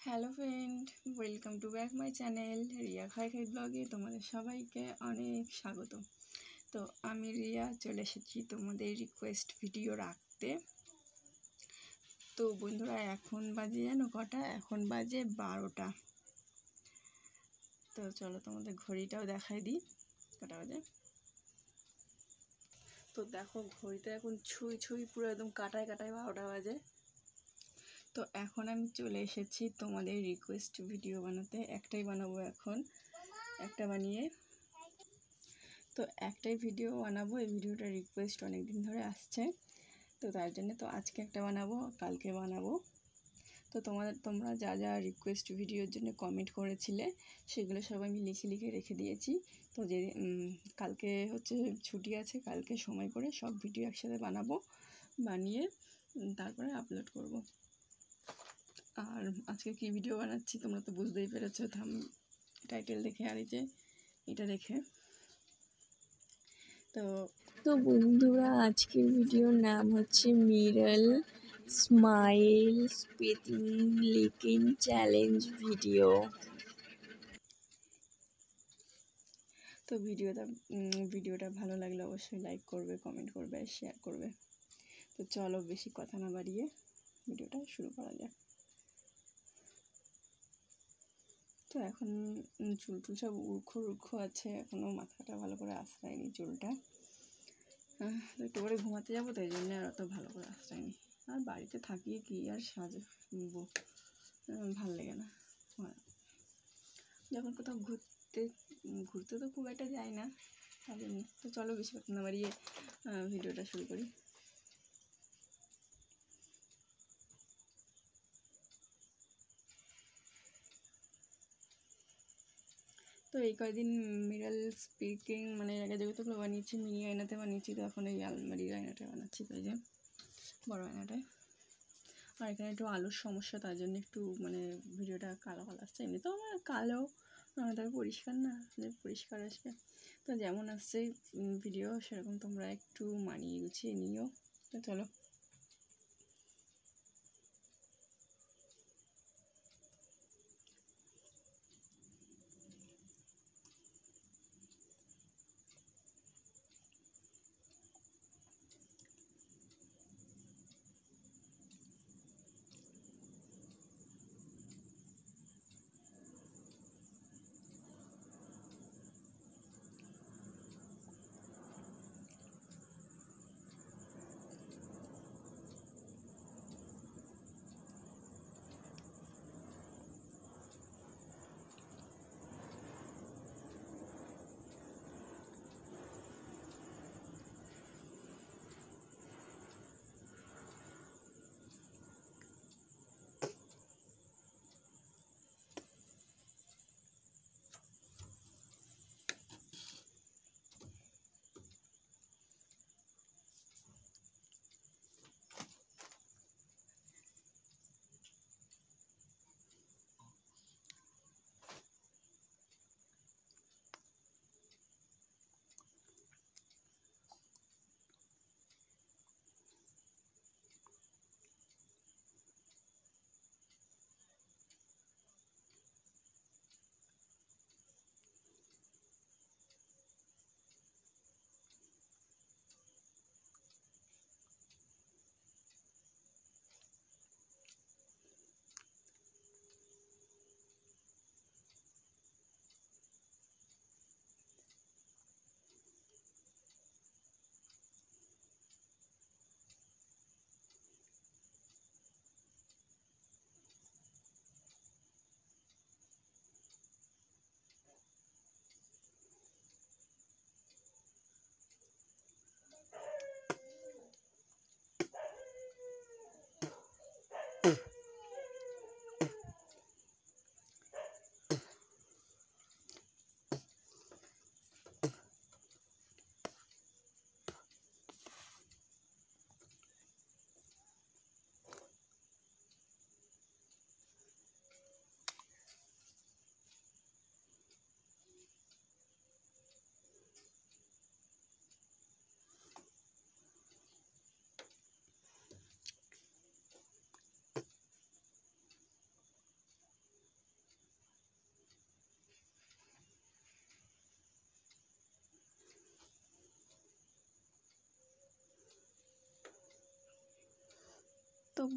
Hello friend, welcome to back my channel Riya খাই খাই ব্লগে তোমাদের সবাইকে অনেক স্বাগত। তো আমি রিয়া চলে এসেছি তোমাদের রিকোয়েস্ট ভিডিও রাখতে। তো বন্ধুরা, এখন বাজে জানো কটা? এখন বাজে 12টা। তো চলো তোমাদের ঘড়িটাও দেখাই দিই কটা বাজে। তো দেখো, ঘড়িতে এখন ছুঁই ছুঁই পুরো একদম কাটায় কাটায় 12টা বাজে। তো এখন আমি চলে এসেছি তোমাদের রিকোয়েস্ট ভিডিও বানাতে। একটাই বানাবো এখন, একটা বানিয়ে তো একটাই ভিডিও বানাবো। এই ভিডিওটা রিকোয়েস্ট অনেক দিন ধরে আসছে, তো তার জন্য তো আজকে একটা বানাবো, কালকে বানাবো। তো তোমরা যা যা রিকোয়েস্ট ভিডিওর জন্য কমেন্ট করেছিলে সেগুলো সব আমি লিখে লিখে রেখে দিয়েছি। তো যে কালকে হচ্ছে ছুটি আছে, কালকে সময় করে সব ভিডিও একসাথে বানাবো, বানিয়ে তারপরে আপলোড করব। আর আজকে কি ভিডিও বানাচ্ছি তোমরা তো বুঝতেই পেরেছো টাইটেল দেখে আর এই যে এটা দেখে। তো বন্ধুরা, আজকের ভিডিওর নাম হচ্ছে মিরাল স্মাইল স্পিকিং লিকিং চ্যালেঞ্জ ভিডিও। তো ভিডিওটা ভালো লাগলে অবশ্যই লাইক করবে, কমেন্ট করবে, শেয়ার করবে। তো চলো বেশি কথা না বাড়িয়ে ভিডিওটা শুরু করা যাক। তো এখন চুল টুল সব উড়খো আছে, এখনও মাথাটা ভালো করে আঁচড়ায়নি চুলটা। একটু করে ঘুমাতে যাবো, তাই জন্য আর অত ভালো করে আঁচড়ায়নি। আর বাড়িতে থাকিয়ে কি আর সাজবো, ভাল লাগে না। যখন কোথাও ঘুরতে তো খুব একটা যাই না, তার জন্য। তো চলো বেশি কথা না বাড়িয়ে ভিডিওটা শুরু করি। তো এই কয়েকদিন মিরাল স্পিকিং মানে আগে যেগুলো বানিয়েছি মিনি আয়নাতে বানিয়েছি, তো এখন এই আলমারির আয়নাটা বানাচ্ছি, তাই যে বড় আয়নাটায়। আর এখানে একটু আলোর সমস্যা, তার জন্য একটু মানে ভিডিওটা কালো কালো আসছে। এমনি তো আমার কালো, তবে পরিষ্কার না, পরিষ্কার আসবে। তো যেমন আসছে ভিডিও সেরকম তোমরা একটু মানিয়ে গুছিয়ে নিও। তো চলো।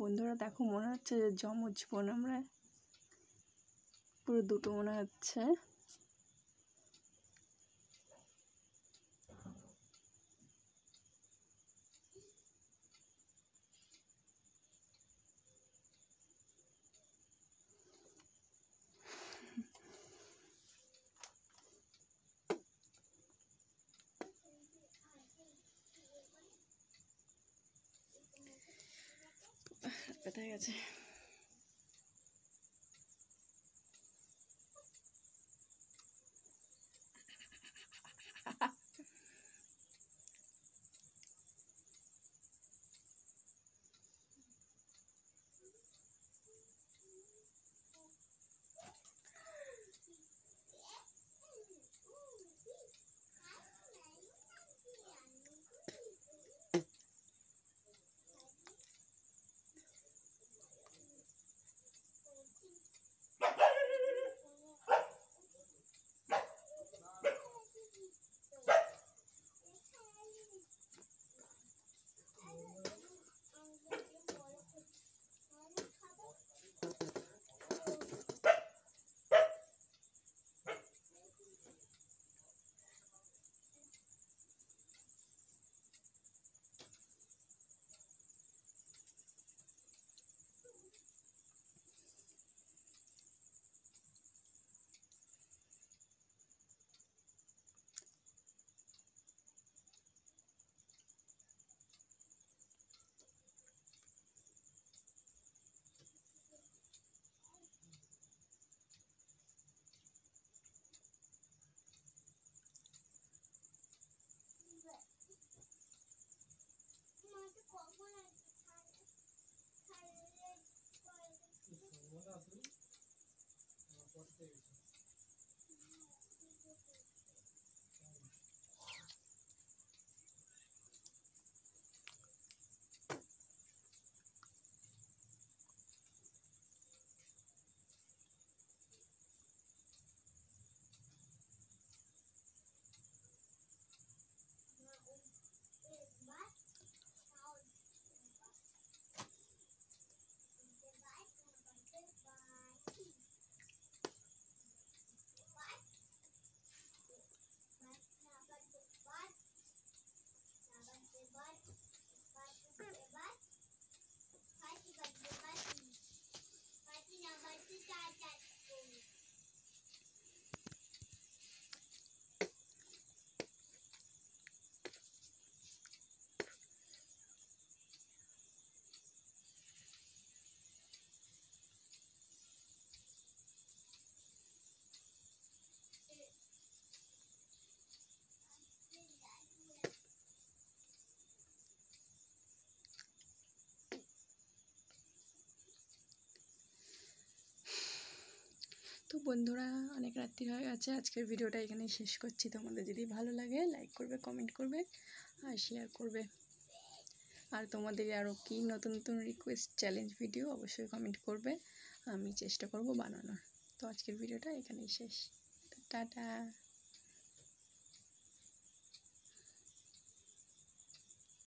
বন্ধুরা দেখো, মনে হচ্ছে যে যমজ বোন আমরা, পুরো দুটো মনে হচ্ছে। কোথায় গেছে? তো বন্ধুরা, অনেক রাত্রি হয়ে গেছে, আজকের ভিডিওটা এখানেই শেষ করছি। তোমাদের যদি ভালো লাগে লাইক করবে, কমেন্ট করবে আর শেয়ার করবে। আর তোমাদের আরও কি নতুন নতুন রিকোয়েস্ট, চ্যালেঞ্জ ভিডিও অবশ্যই কমেন্ট করবে, আমি চেষ্টা করব বানানোর। তো আজকের ভিডিওটা এখানেই শেষ। টাটা।